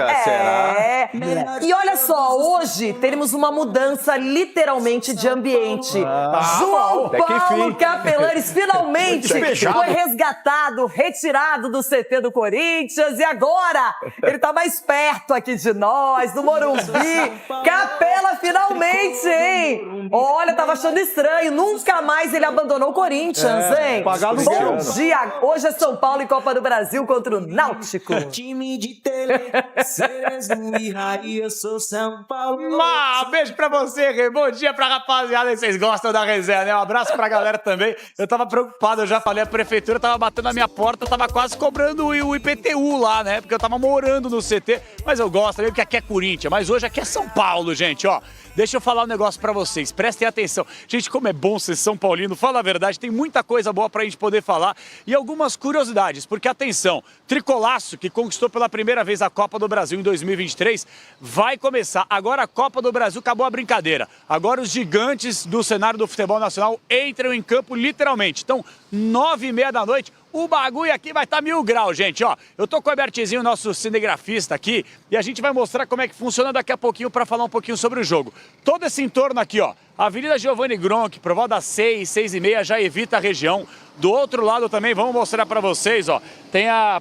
Eita, será? E olha só, hoje teremos uma mudança literalmente de ambiente. João até que Paulo enfim. Capelanes finalmente Despejado. foi resgatado, retirado do CT do Corinthians e agora ele tá mais perto aqui de nós, do Morumbi. Capela finalmente, hein? Olha, tava achando estranho, nunca mais ele abandonou o Corinthians, hein? pagar aluguel. Bom dia, hoje é São Paulo e Copa do Brasil contra o Náutico. Time de tele, Cerezo e Raí, eu sou São Paulo. Beijo pra você, Rê. Bom dia pra rapaziada. Vocês gostam da resenha, né? Um abraço pra galera também. Eu tava preocupado, eu já falei, a prefeitura tava batendo na minha porta, tava quase cobrando o IPTU lá, né? Porque eu tava morando no CT, mas eu gosto, né? Porque aqui é Corinthians, mas hoje aqui é São Paulo, gente, ó. Deixa eu falar um negócio pra vocês, prestem atenção. Gente, como é bom ser São Paulino, fala a verdade, tem muita coisa boa pra gente poder falar e algumas curiosidades, porque atenção, Tricolaço, que conquistou pela primeira vez a Copa do Brasil em 2023, vai começar. Agora a Copa do Brasil acabou a brincadeira. Agora os gigantes do cenário do futebol nacional entram em campo literalmente. Então, 9h30 da noite, o bagulho aqui vai estar 1000 graus, gente, ó. Eu tô com o Albertizinho, nosso cinegrafista aqui, e a gente vai mostrar como é que funciona daqui a pouquinho para falar um pouquinho sobre o jogo. Todo esse entorno aqui, ó, Avenida Giovanni Gronk, por volta das 6, 6h30, já evita a região. Do outro lado também, vamos mostrar para vocês, ó, tem a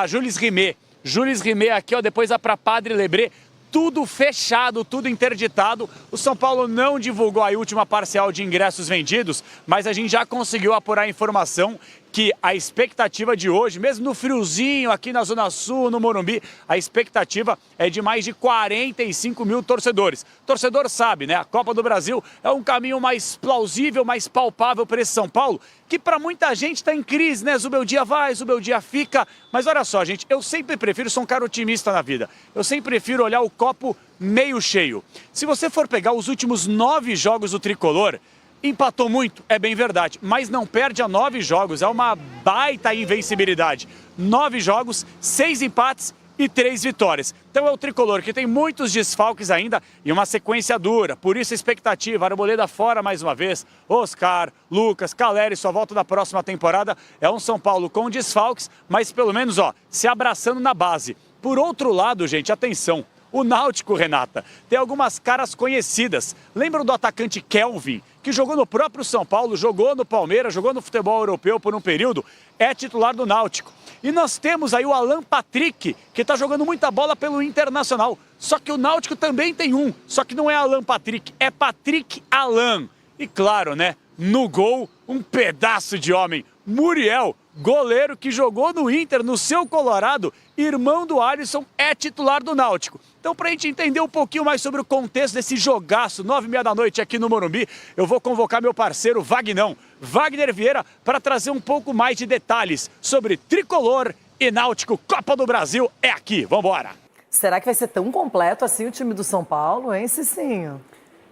Jules Rimet. Jules Rimet aqui, ó, depois dá para Padre Lebré. Tudo fechado, tudo interditado. O São Paulo não divulgou a última parcial de ingressos vendidos, mas a gente já conseguiu apurar a informação que a expectativa de hoje, mesmo no friozinho aqui na Zona Sul, no Morumbi, a expectativa é de mais de 45 mil torcedores. Torcedor sabe, né? A Copa do Brasil é um caminho mais plausível, mais palpável para esse São Paulo, que para muita gente está em crise, né? Zubeldia vai, Zubeldia fica. Mas olha só, gente, eu sempre prefiro, sou um cara otimista na vida, eu sempre prefiro olhar o copo meio cheio. Se você for pegar os últimos 9 jogos do Tricolor, empatou muito, é bem verdade, mas não perde a 9 jogos, é uma baita invencibilidade. 9 jogos, 6 empates e 3 vitórias. Então é o Tricolor que tem muitos desfalques ainda e uma sequência dura. Por isso a expectativa, Arboleda fora mais uma vez, Oscar, Lucas, Caleri, só volta da próxima temporada. É um São Paulo com desfalques, mas pelo menos, ó, se abraçando na base. Por outro lado, gente, atenção. O Náutico, Renata, tem algumas caras conhecidas. Lembram do atacante Kelvin, que jogou no próprio São Paulo, jogou no Palmeiras, jogou no futebol europeu por um período, é titular do Náutico. E nós temos aí o Alan Patrick, que está jogando muita bola pelo Internacional. Só que o Náutico também tem um, só que não é Alan Patrick, é Patrick Alan. E claro, né, no gol, um pedaço de homem, Muriel, goleiro que jogou no Inter, no seu Colorado, irmão do Alisson, é titular do Náutico. Então, para a gente entender um pouquinho mais sobre o contexto desse jogaço, 9h30 da noite aqui no Morumbi, eu vou convocar meu parceiro Vagnão, Wagner Vieira, para trazer um pouco mais de detalhes sobre Tricolor e Náutico. Copa do Brasil é aqui, vambora! Será que vai ser tão completo assim o time do São Paulo, hein, Cicinho?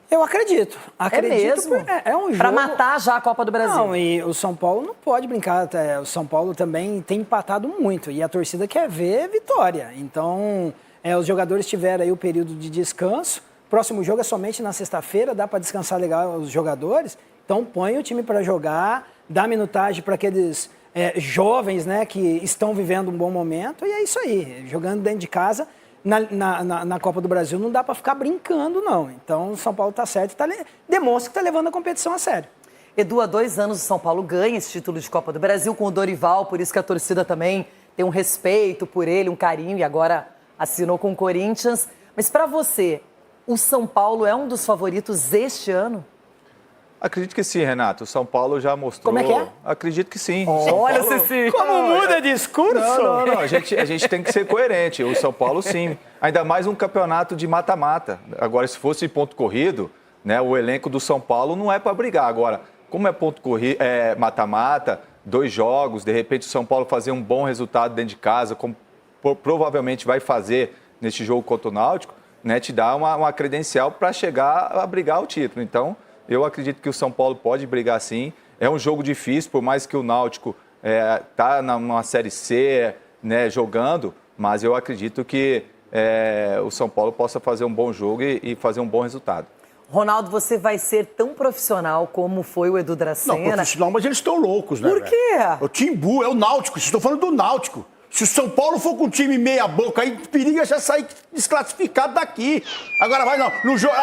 Eu acredito. Mesmo? É um jogo... Pra matar já a Copa do Brasil. Não, e o São Paulo não pode brincar. O São Paulo também tem empatado muito e a torcida quer ver vitória. Então, os jogadores tiveram aí o período de descanso. Próximo jogo é somente na sexta-feira, dá para descansar legal os jogadores. Então, põe o time para jogar, dá minutagem para aqueles jovens, né, que estão vivendo um bom momento. E é isso aí, jogando dentro de casa. Na Copa do Brasil não dá para ficar brincando, não. Então, o São Paulo está certo e demonstra que está levando a competição a sério. Edu, há 2 anos o São Paulo ganha esse título de Copa do Brasil com o Dorival, por isso que a torcida também tem um respeito por ele, um carinho, e agora assinou com o Corinthians. Mas para você, o São Paulo é um dos favoritos este ano? Acredito que sim, Renato. O São Paulo já mostrou... Como é que é? Acredito que sim. Olha, Cici! Como muda discurso? Não. A gente tem que ser coerente. O São Paulo, sim. Ainda mais um campeonato de mata-mata. Agora, se fosse ponto corrido, né, o elenco do São Paulo não é para brigar. Agora, como é ponto corrido, mata-mata, 2 jogos, de repente o São Paulo fazer um bom resultado dentro de casa, como provavelmente vai fazer neste jogo contra o Náutico, né, te dá uma credencial para chegar a brigar o título. Então, eu acredito que o São Paulo pode brigar sim. É um jogo difícil, por mais que o Náutico está numa Série C, né, jogando, mas eu acredito que o São Paulo possa fazer um bom jogo e fazer um bom resultado. Ronaldo, você vai ser tão profissional como foi o Edu Dracena? Não, profissional, mas eles estão loucos, né? Por quê? O Timbu, é o Náutico, vocês estão falando do Náutico. Se o São Paulo for com um time meia boca, aí periga já sair desclassificado daqui. Agora vai, não.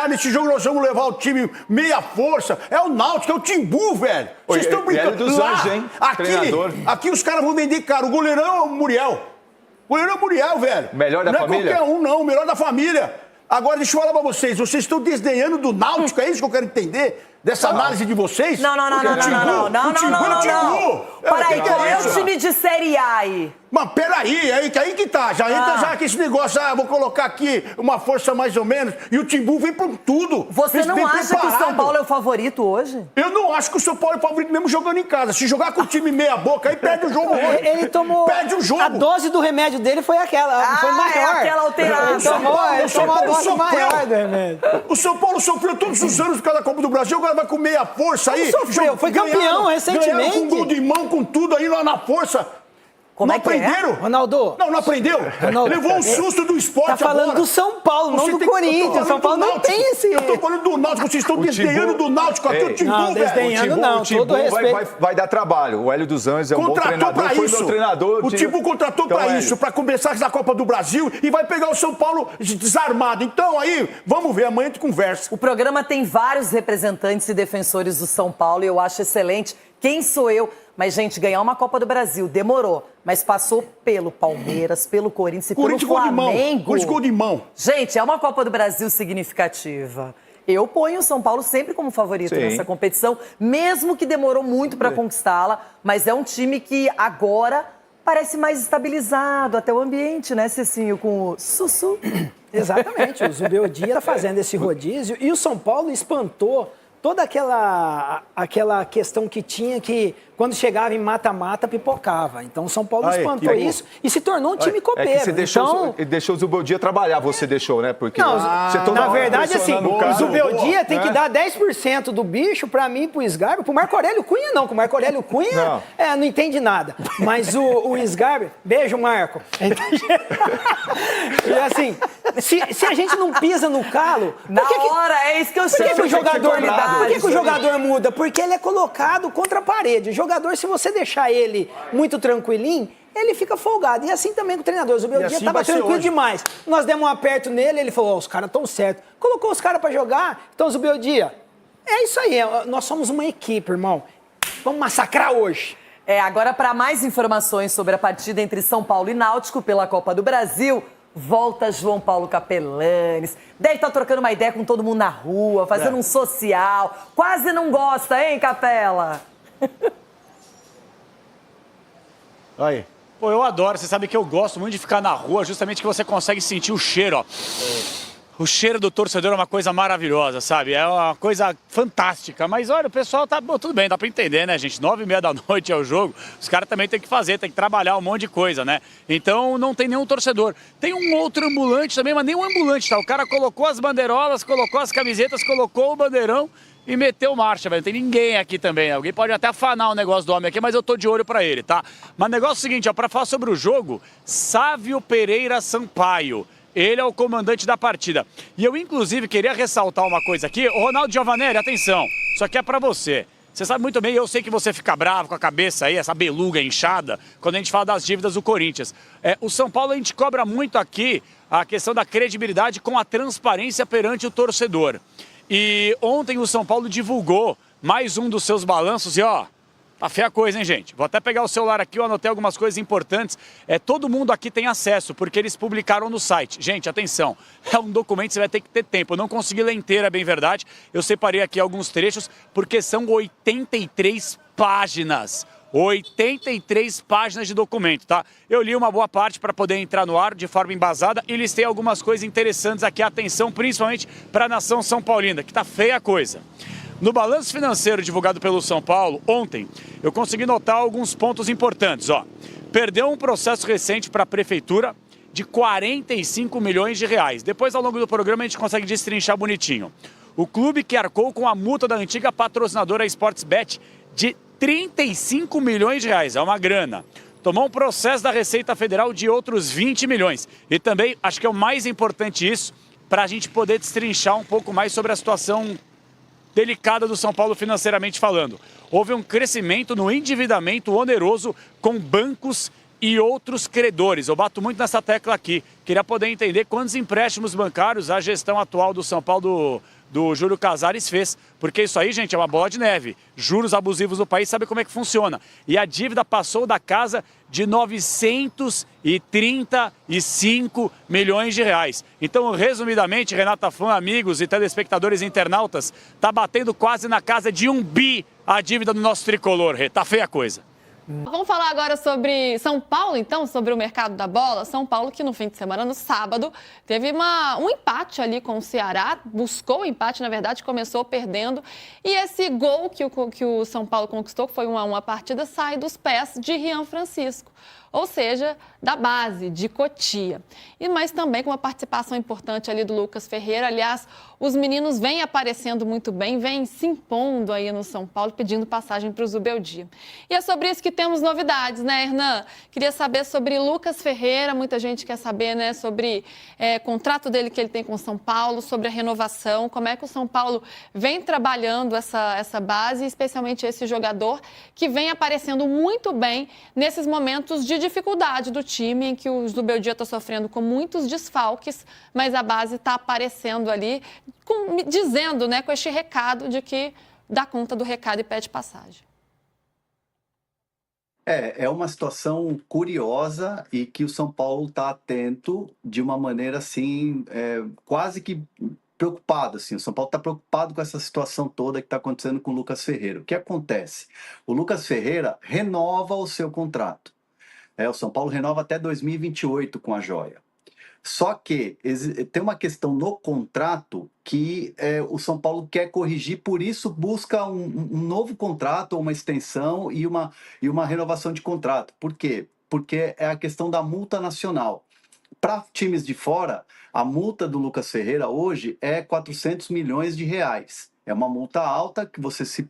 Nesse jogo nós vamos levar o time meia força. É o Náutico, é o Timbu, velho. Vocês estão brincando. Dos Anjos, hein? Treinador. Aqui os caras vão vender caro. O goleirão é o Muriel. O goleirão é o Muriel, velho. Melhor da família? Não é qualquer um, não. O melhor da família. Agora, deixa eu falar pra vocês. Vocês estão desdenhando do Náutico, é isso que eu quero entender? Dessa análise de vocês? Não. Peraí, qual é o time de Série A aí? Mas peraí, aí que tá. Já entra já com esse negócio, vou colocar aqui uma força mais ou menos. E o Timbu vem por tudo. Você não acha que o São Paulo é o favorito hoje? Eu não acho que o São Paulo é o favorito mesmo jogando em casa. Se jogar com o time meia boca, aí perde o jogo hoje. Ele tomou... Perde o jogo. A dose do remédio dele foi aquela, foi maior. É aquela alterada. Ele tomou a dose maior do remédio. O São Paulo sofreu todos os anos por causa da Copa do Brasil, agora vai com meia força aí. Sofreu, foi campeão recentemente. Ganharam com gol de mão, com tudo aí lá na força. Como não é que aprenderam? é? Ronaldo. Não aprendeu. Ronaldo, Levou um susto do esporte Tá falando agora. do São Paulo, não do Corinthians. São Paulo não tem esse... Eu tô falando do Náutico, vocês estão desdenhando do Náutico aqui, o Timbu, não, velho. desdenhando não, O Timbu todo respeito. vai dar trabalho. O Hélio dos Anjos é um bom treinador, pra foi isso. meu treinador. O Timbu contratou então, pra Hélio. isso, pra começar a Copa do Brasil e vai pegar o São Paulo desarmado. Então aí, vamos ver, amanhã a gente conversa. O programa tem vários representantes e defensores do São Paulo e eu acho excelente. Quem sou eu? Mas, gente, ganhar uma Copa do Brasil demorou, mas passou pelo Palmeiras, pelo Corinthians e pelo Flamengo. Corinthians gol de mão. Gente, é uma Copa do Brasil significativa. Eu ponho o São Paulo sempre como favorito nessa competição, mesmo que demorou muito para conquistá-la, mas é um time que agora parece mais estabilizado, até o ambiente, né, Cecinho, com o Sussu. Exatamente, o Zubeldia está fazendo esse rodízio e o São Paulo espantou toda aquela questão que tinha que, quando chegava em mata-mata, pipocava. Então, o São Paulo espantou isso e se tornou um time copeiro. É que você deixou o Zubeldia trabalhar, você deixou, né? Porque não, você toda na hora verdade, assim, o Zubeldia tem que dar 10% do bicho pra mim, pro Sgarbi, pro Marco Aurélio Cunha não, que o Marco Aurélio Cunha não entende nada. Mas o Sgarbi, beijo, Marco. E assim, se a gente não pisa no calo... é isso que eu chamo. Por que o jogador muda? Porque ele é colocado contra a parede. O jogador, se você deixar ele muito tranquilinho, ele fica folgado. E assim também com o treinador. O Zubeldia estava tranquilo demais. Nós demos um aperto nele, ele falou, os caras estão certos. Colocou os caras para jogar. Então, Zubeldia, é isso aí. Nós somos uma equipe, irmão. Vamos massacrar hoje. Agora, para mais informações sobre a partida entre São Paulo e Náutico pela Copa do Brasil, volta João Paulo Capelanes. Deve estar trocando uma ideia com todo mundo na rua, fazendo um social. Quase não gosta, hein, Capela? Aí. Pô, eu adoro. Você sabe que eu gosto muito de ficar na rua, justamente que você consegue sentir o cheiro, ó. O cheiro do torcedor é uma coisa maravilhosa, sabe? É uma coisa fantástica. Mas olha, o pessoal tá... Bom, tudo bem, dá pra entender, né, gente? 9h30 da noite é o jogo. Os caras também tem que fazer, tem que trabalhar um monte de coisa, né? Então não tem nenhum torcedor. Tem um outro ambulante também, mas nem um ambulante, tá? O cara colocou as bandeirolas, colocou as camisetas, colocou o bandeirão e meteu marcha, velho. Não tem ninguém aqui também. Alguém pode até afanar o negócio do homem aqui, mas eu tô de olho pra ele, tá? Mas o negócio é o seguinte, ó, pra falar sobre o jogo, Sávio Pereira Sampaio. Ele é o comandante da partida. E eu, inclusive, queria ressaltar uma coisa aqui. Ô, Ronaldo Giovanelli, atenção. Isso aqui é pra você. Você sabe muito bem, eu sei que você fica bravo com a cabeça aí, essa beluga inchada, quando a gente fala das dívidas do Corinthians. O São Paulo, a gente cobra muito aqui a questão da credibilidade com a transparência perante o torcedor. E ontem o São Paulo divulgou mais um dos seus balanços e, ó, tá feia a coisa, hein, gente? Vou até pegar o celular aqui, eu anotei algumas coisas importantes. Todo mundo aqui tem acesso, porque eles publicaram no site. Gente, atenção, é um documento, você vai ter que ter tempo. Eu não consegui ler inteira, é bem verdade. Eu separei aqui alguns trechos, porque são 83 páginas. 83 páginas de documento, tá? Eu li uma boa parte para poder entrar no ar de forma embasada e listei algumas coisas interessantes aqui. Atenção, principalmente para a nação São Paulina, que tá feia a coisa. No balanço financeiro divulgado pelo São Paulo, ontem, eu consegui notar alguns pontos importantes, ó. Perdeu um processo recente para a prefeitura de 45 milhões de reais. Depois, ao longo do programa, a gente consegue destrinchar bonitinho. O clube que arcou com a multa da antiga patrocinadora Sportsbet de 35 milhões de reais, é uma grana. Tomou um processo da Receita Federal de outros 20 milhões. E também, acho que é o mais importante isso, para a gente poder destrinchar um pouco mais sobre a situação delicada do São Paulo financeiramente falando. Houve um crescimento no endividamento oneroso com bancos e outros credores. Eu bato muito nessa tecla aqui. Queria poder entender quantos empréstimos bancários a gestão atual do São Paulo do Júlio Casares fez. Porque isso aí, gente, é uma bola de neve. Juros abusivos no país, sabe como é que funciona. E a dívida passou da casa de 935 milhões de reais. Então, resumidamente, Renata Fã, amigos e telespectadores e internautas, tá batendo quase na casa de 1 bi a dívida do nosso tricolor. Tá feia a coisa. Vamos falar agora sobre São Paulo, então, sobre o mercado da bola. São Paulo que no fim de semana, no sábado, teve um empate ali com o Ceará, buscou o empate, na verdade, começou perdendo. E esse gol que o São Paulo conquistou, que foi 1-1 a partida, sai dos pés de Rian Francisco. Ou seja, da base, de Cotia. Mas também com uma participação importante ali do Lucas Ferreira. Aliás, os meninos vêm aparecendo muito bem, vêm se impondo aí no São Paulo, pedindo passagem para o Zubeldia. E é sobre isso que temos novidades, né, Hernan? Queria saber sobre Lucas Ferreira, muita gente quer saber, né, sobre o contrato dele que ele tem com o São Paulo, sobre a renovação, como é que o São Paulo vem trabalhando essa base, especialmente esse jogador que vem aparecendo muito bem nesses momentos de dificuldade do time, em que o Zubeldia está sofrendo com muitos desfalques, mas a base está aparecendo ali, dizendo, né, com este recado de que dá conta do recado e pede passagem. É uma situação curiosa e que o São Paulo está atento de uma maneira assim, quase que preocupado. Assim. O São Paulo está preocupado com essa situação toda que está acontecendo com o Lucas Ferreira. O que acontece? O Lucas Ferreira renova o seu contrato. O São Paulo renova até 2028 com a Joia. Só que tem uma questão no contrato que o São Paulo quer corrigir, por isso busca um novo contrato, uma extensão e uma renovação de contrato. Por quê? Porque é a questão da multa nacional. Para times de fora, a multa do Lucas Ferreira hoje é 400 milhões de reais. É uma multa alta que você se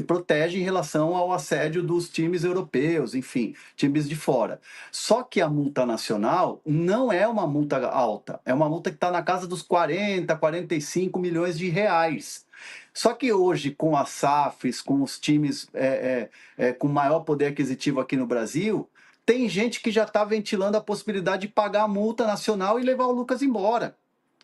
protege em relação ao assédio dos times europeus, enfim, times de fora. Só que a multa nacional não é uma multa alta, é uma multa que está na casa dos 40, 45 milhões de reais. Só que hoje, com as SAFs, com os times com maior poder aquisitivo aqui no Brasil, tem gente que já está ventilando a possibilidade de pagar a multa nacional e levar o Lucas embora.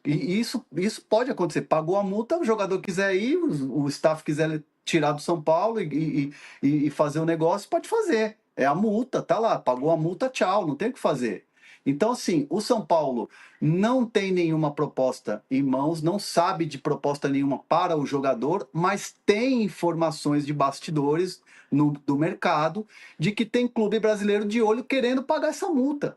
E isso pode acontecer. Pagou a multa, o jogador quiser ir, o staff quiser tirar do São Paulo e fazer o negócio, pode fazer. É a multa, tá lá. Pagou a multa, tchau, não tem o que fazer. Então, assim, o São Paulo não tem nenhuma proposta em mãos, não sabe de proposta nenhuma para o jogador, mas tem informações de bastidores do mercado de que tem clube brasileiro de olho querendo pagar essa multa.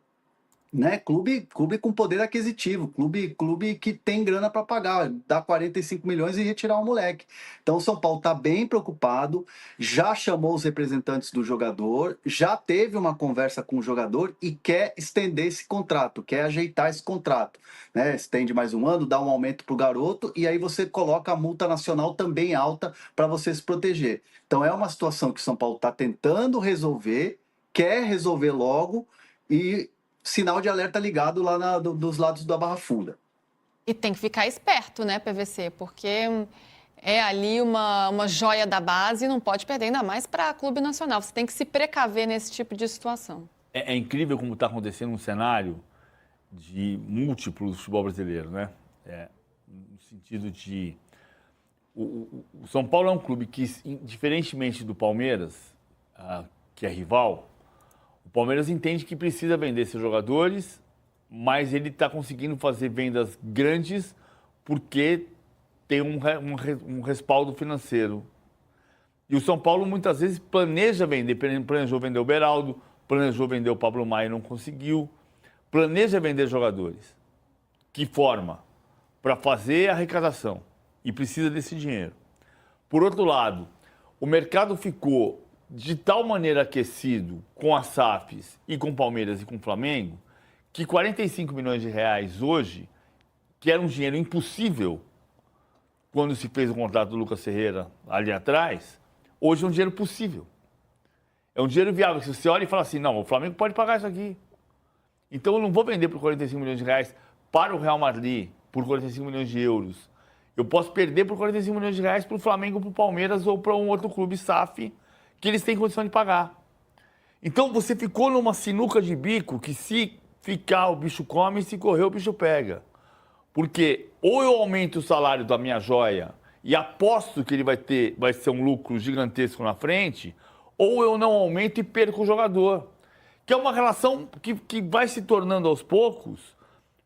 Né? Clube com poder aquisitivo, clube que tem grana para pagar, dar 45 milhões e retirar o moleque. Então o São Paulo está bem preocupado, já chamou os representantes do jogador, já teve uma conversa com o jogador e quer estender esse contrato, quer ajeitar esse contrato. Né? Estende mais um ano, dá um aumento para o garoto e aí você coloca a multa nacional também alta para você se proteger. Então é uma situação que o São Paulo está tentando resolver, quer resolver logo e sinal de alerta ligado lá dos lados da Barra Funda. E tem que ficar esperto, né, PVC? Porque é ali uma joia da base e não pode perder, ainda mais para clube nacional. Você tem que se precaver nesse tipo de situação. É incrível como está acontecendo um cenário de múltiplos futebol brasileiro, né? No sentido de... O São Paulo é um clube que, diferentemente do Palmeiras, que é rival, o Palmeiras entende que precisa vender seus jogadores, mas ele está conseguindo fazer vendas grandes porque tem um respaldo financeiro. E o São Paulo muitas vezes planeja vender, planejou vender o Beraldo, planejou vender o Pablo Maia e não conseguiu, planeja vender jogadores. Que forma? Para fazer a arrecadação e precisa desse dinheiro. Por outro lado, o mercado ficou de tal maneira aquecido com as SAFs e com Palmeiras e com Flamengo, que 45 milhões de reais hoje, que era um dinheiro impossível quando se fez o contrato do Lucas Ferreira ali atrás, hoje é um dinheiro possível. É um dinheiro viável. Se você olha e fala assim, não, o Flamengo pode pagar isso aqui. Então eu não vou vender por 45 milhões de reais para o Real Madrid, por 45 milhões de euros. Eu posso perder por 45 milhões de reais para o Flamengo, para o Palmeiras ou para um outro clube SAF que eles têm condição de pagar. Então você ficou numa sinuca de bico que se ficar o bicho come, se correr o bicho pega. Porque ou eu aumento o salário da minha joia e aposto que ele vai ser um lucro gigantesco na frente, ou eu não aumento e perco o jogador. Que é uma relação que vai se tornando aos poucos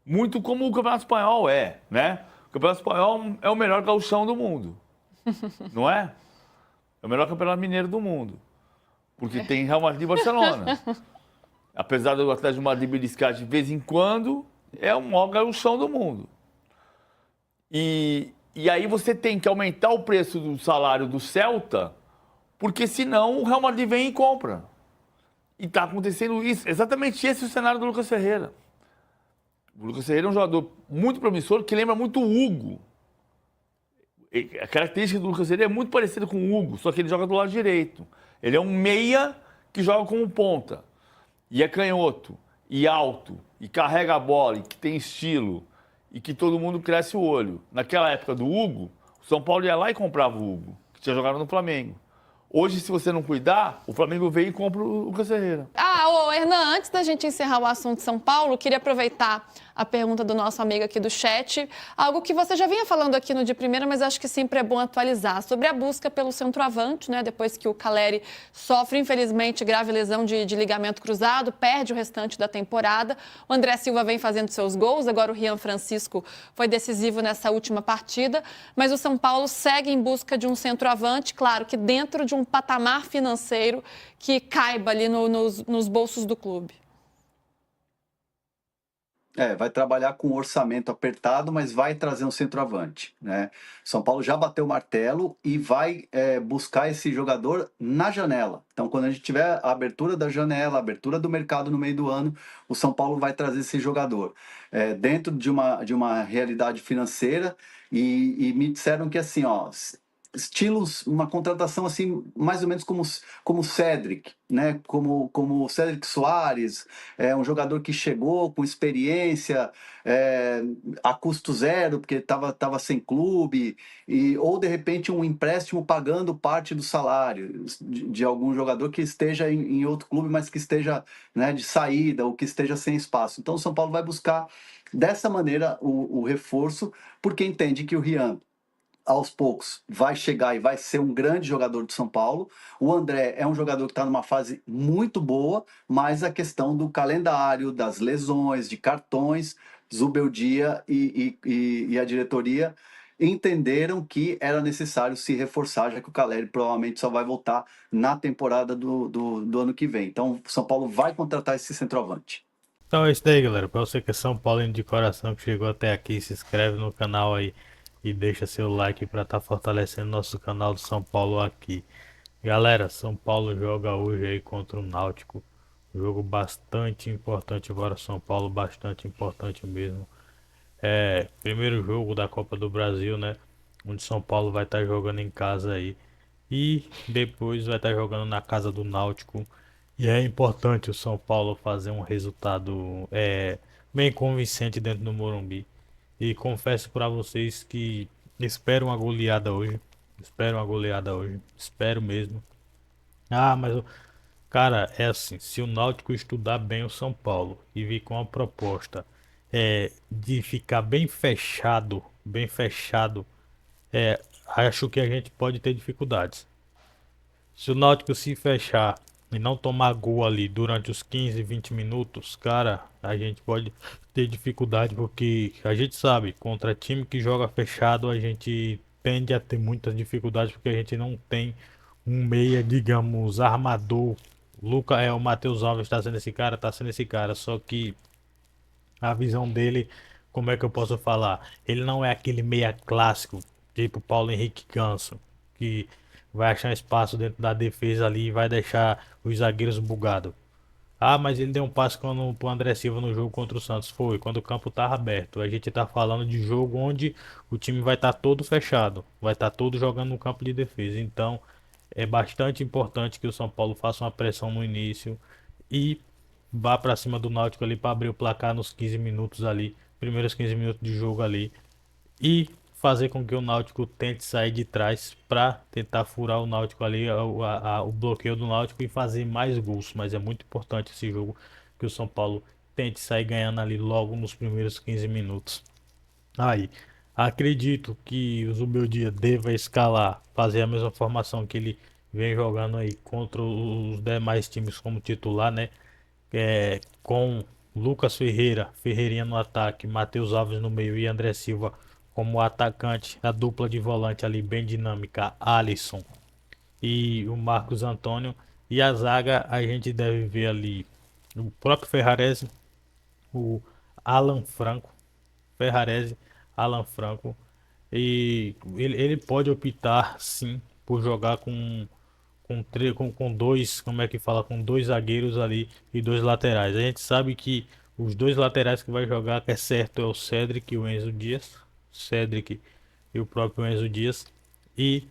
muito como o Campeonato Espanhol né? O Campeonato Espanhol é o melhor gauchão do mundo, não é? É o melhor campeonato mineiro do mundo, porque tem Real Madrid e Barcelona. Apesar do Atlético de Madrid beliscar de vez em quando, é o maior gauchão do mundo. E aí você tem que aumentar o preço do salário do Celta, porque senão o Real Madrid vem e compra. E está acontecendo isso. Exatamente esse é o cenário do Lucas Ferreira. O Lucas Ferreira é um jogador muito promissor, que lembra muito o Hugo. A característica do Lucas Ferreira é muito parecida com o Hugo, só que ele joga do lado direito. Ele é um meia que joga como ponta. E é canhoto, e alto, e carrega a bola, e que tem estilo, e que todo mundo cresce o olho. Naquela época do Hugo, o São Paulo ia lá e comprava o Hugo, que tinha jogado no Flamengo. Hoje, se você não cuidar, o Flamengo vem e compra o Lucas Ferreira. Hernan, antes da gente encerrar o assunto São Paulo, queria aproveitar a pergunta do nosso amigo aqui do chat, algo que você já vinha falando aqui no De Primeira, mas acho que sempre é bom atualizar, sobre a busca pelo centroavante, né? Depois que o Caleri sofre, infelizmente, grave lesão de ligamento cruzado, perde o restante da temporada. O André Silva vem fazendo seus gols, agora o Rian Francisco foi decisivo nessa última partida, mas o São Paulo segue em busca de um centroavante, claro que dentro de um patamar financeiro que caiba ali nos bolsos do clube. Vai trabalhar com um orçamento apertado, mas vai trazer um centroavante, né? São Paulo já bateu o martelo e vai buscar esse jogador na janela. Então, quando a gente tiver a abertura da janela, a abertura do mercado no meio do ano, o São Paulo vai trazer esse jogador dentro de uma realidade financeira e me disseram que assim, estilos, uma contratação assim, mais ou menos como o Cédric, né? Como o Cédric Soares, um jogador que chegou com experiência, a custo zero, porque estava sem clube, ou de repente um empréstimo pagando parte do salário de algum jogador que esteja em outro clube, mas que esteja, né, de saída, ou que esteja sem espaço. Então o São Paulo vai buscar dessa maneira o reforço, porque entende que o Rian, aos poucos, vai chegar e vai ser um grande jogador do São Paulo. O André é um jogador que está numa fase muito boa, mas a questão do calendário, das lesões, de cartões, Zubeldia e a diretoria entenderam que era necessário se reforçar, já que o Caleri provavelmente só vai voltar na temporada do ano que vem. Então, o São Paulo vai contratar esse centroavante. Então é isso daí, galera. Para você que é São Paulino de coração, que chegou até aqui, se inscreve no canal aí e deixa seu like para estar fortalecendo nosso canal do São Paulo aqui. Galera, São Paulo joga hoje aí contra o Náutico. Jogo bastante importante agora, São Paulo, bastante importante mesmo. Primeiro jogo da Copa do Brasil, né? Onde São Paulo vai estar jogando em casa aí. E depois vai estar jogando na casa do Náutico. E é importante o São Paulo fazer um resultado bem convincente dentro do Morumbi. E confesso para vocês que espero uma goleada hoje. Espero mesmo. Mas cara, é assim, se o Náutico estudar bem o São Paulo e vir com uma proposta de ficar bem fechado, acho que a gente pode ter dificuldades. Se o Náutico se fechar e não tomar gol ali durante os 15, 20 minutos, cara, a gente pode ter dificuldade, porque a gente sabe, contra time que joga fechado, a gente tende a ter muitas dificuldades, porque a gente não tem um meia, digamos, armador. O Matheus Alves tá sendo esse cara, só que a visão dele, como é que eu posso falar? Ele não é aquele meia clássico, tipo Paulo Henrique Ganso, que vai achar espaço dentro da defesa ali e vai deixar os zagueiros bugados. Mas ele deu um passe pro André Silva no jogo contra o Santos. Foi quando o campo tava aberto. A gente tá falando de jogo onde o time vai estar todo fechado, vai estar todo jogando no campo de defesa. Então é bastante importante que o São Paulo faça uma pressão no início e vá para cima do Náutico ali para abrir o placar nos 15 minutos ali, primeiros 15 minutos de jogo ali, e fazer com que o Náutico tente sair de trás para tentar furar o Náutico ali, o bloqueio do Náutico e fazer mais gols. Mas é muito importante esse jogo que o São Paulo tente sair ganhando ali logo nos primeiros 15 minutos. Aí, acredito que o Zubeldia deva escalar, fazer a mesma formação que ele vem jogando aí contra os demais times como titular, né? Com Lucas Ferreira, Ferreirinha no ataque, Matheus Alves no meio e André Silva como atacante, a dupla de volante ali bem dinâmica, Alisson e o Marcos Antônio. E a zaga a gente deve ver ali o próprio Ferrarese, o Alan Franco, Ferrarese, Alan Franco. E ele pode optar sim por jogar com dois, como é que fala, com dois zagueiros ali e dois laterais. A gente sabe que os dois laterais que vai jogar, que é certo, é o Cédric e o Enzo Dias. Cédric e o próprio Enzo Dias. E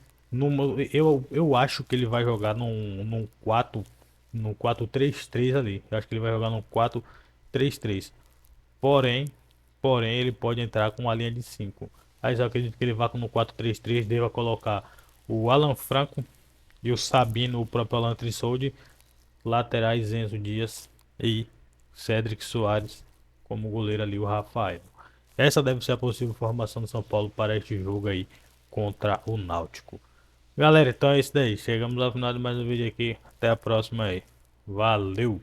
eu acho que ele vai jogar num 4-3-3 ali. Eu acho que ele vai jogar num 4-3-3. Porém, ele pode entrar com uma linha de 5. Aí eu acredito que ele vá no 4-3-3, deva colocar o Alan Franco e o Sabino, o próprio Alan Trissoldi, laterais Enzo Dias e Cédric Soares como goleiro ali, o Rafael. Essa deve ser a possível formação do São Paulo para este jogo aí contra o Náutico. Galera, então é isso daí. Chegamos ao final de mais um vídeo aqui. Até a próxima aí. Valeu!